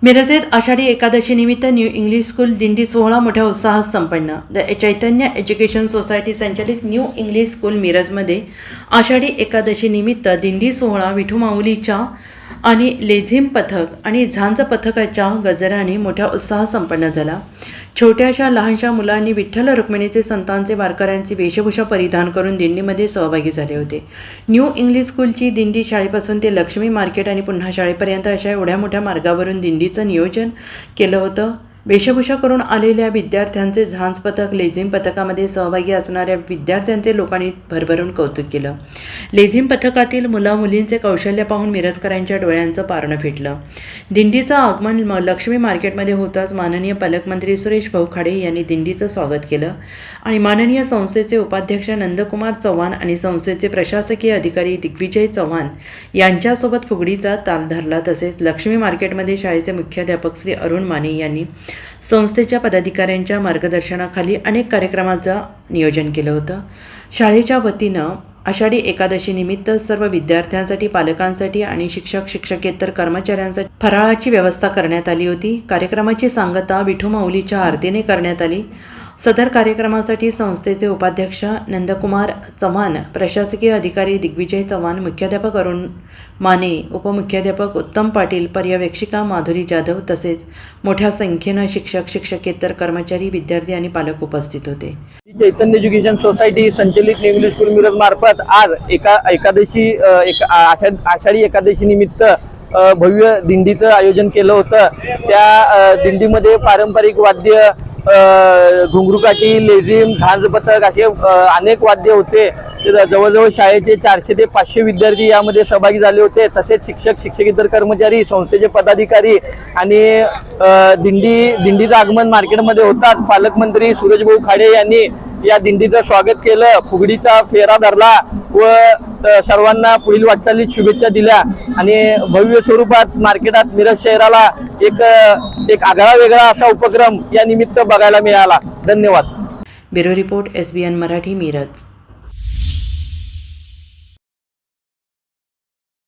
मिरजेत आषाढी एकादशी निमित्त new English school दिंडी सोहळा मोठ्या उत्साहात संपन्न। चैतन्य एज्युकेशन सोसायटी संचालित न्यू इंग्लिश स्कूल मिरजमध्ये आषाढी एकादशी निमित्त दिंडी सोहळा विठू माऊलीच्या आणि लेझिम पथक आणि झांज पथकाच्या गजराने मोठ्या उत्साहात संपन्न झाला। छोट्याशा लहानशा मुलांनी विठ्ठल रुक्मिणीचे संतांचे वारकऱ्यांची वेशभूषा परिधान करून दिंडीमध्ये सहभागी झाले होते। न्यू इंग्लिश स्कूलची दिंडी शाळेपासून ते लक्ष्मी मार्केट आणि पुन्हा शाळेपर्यंत अशा एवढ्या मोठ्या मार्गावरून दिंडीचं नियोजन केलं होतं। वेशभूषा करून आलेल्या विद्यार्थ्यांचे झांज पथक लेझिम पथकामध्ये सहभागी असणाऱ्या विद्यार्थ्यांचे लोकांनी भरभरून कौतुक केलं। लेझिम पथकातील मुला मुलींचे कौशल्य पाहून मिरजकरांच्या डोळ्यांचं पारणं फिटलं। दिंडीचं आगमन लक्ष्मी मार्केटमध्ये होताच माननीय पालकमंत्री सुरेश भाऊ खाडे यांनी दिंडीचं स्वागत केलं आणि माननीय संस्थेचे उपाध्यक्ष नंदकुमार चव्हाण आणि संस्थेचे प्रशासकीय अधिकारी दिग्विजय चव्हाण यांच्यासोबत फुगडीचा ताल धरला। तसेच लक्ष्मी मार्केटमध्ये शाळेचे मुख्याध्यापक श्री अरुण माने यांनी संस्थेच्या पदाधिकाऱ्यांच्या मार्गदर्शनाखाली अनेक कार्यक्रमांचं नियोजन केलं होतं। शाळेच्या वतीनं आषाढी एकादशी निमित्त सर्व विद्यार्थ्यांसाठी, पालकांसाठी आणि शिक्षक शिक्षकेतर कर्मचाऱ्यांसाठी फराळाची व्यवस्था करण्यात आली होती। कार्यक्रमाची सांगता विठू माऊलीच्या आरतीने करण्यात आली। सदर कार्यक्रमासाठी संस्थेचे उपाध्यक्ष नंदकुमार चव्हाण, प्रशासकीय अधिकारी दिग्विजय चव्हाण, मुख्याध्यापक अरुण माने, उपमुख्याध्यापक उत्तम पाटील, पर्यवेक्षिका माधुरी जाधव तसेच मोठ्या संख्येनं शिक्षक शिक्षकेतर कर्मचारी, विद्यार्थी आणि पालक उपस्थित होते। चैतन्य एज्युकेशन सोसायटी संचलित न्यू इंग्लिश स्कूल मिरज मार्फत आज आषाढी एकादशी निमित्त भव्य दिंडीचं आयोजन केलं होतं। त्या दिंडीमध्ये पारंपरिक वाद्य, घुंगरूकाठी, लेझिम, झांज पथक असे अनेक वाद्य होते। जवळजवळ शाळेचे 400 ते 500 विद्यार्थी यामध्ये सहभागी झाले होते। तसेच शिक्षक शिक्षकेतर कर्मचारी, संस्थेचे पदाधिकारी आणि दिंडीचं आगमन मार्केटमध्ये होताच पालकमंत्री सुरेश भाऊ खाडे यांनी या दिंडीचं स्वागत केलं, फुगडीचा फेरा धरला व सर्वांना पुढील वाटचालीत शुभेच्छा दिल्या आणि भव्य स्वरूपात मार्केटात मिरज शहराला एक आगळा वेगळा असा उपक्रम या निमित्त बघायला मिळाला। धन्यवाद। Bureau report SBN Marathi, Miraj.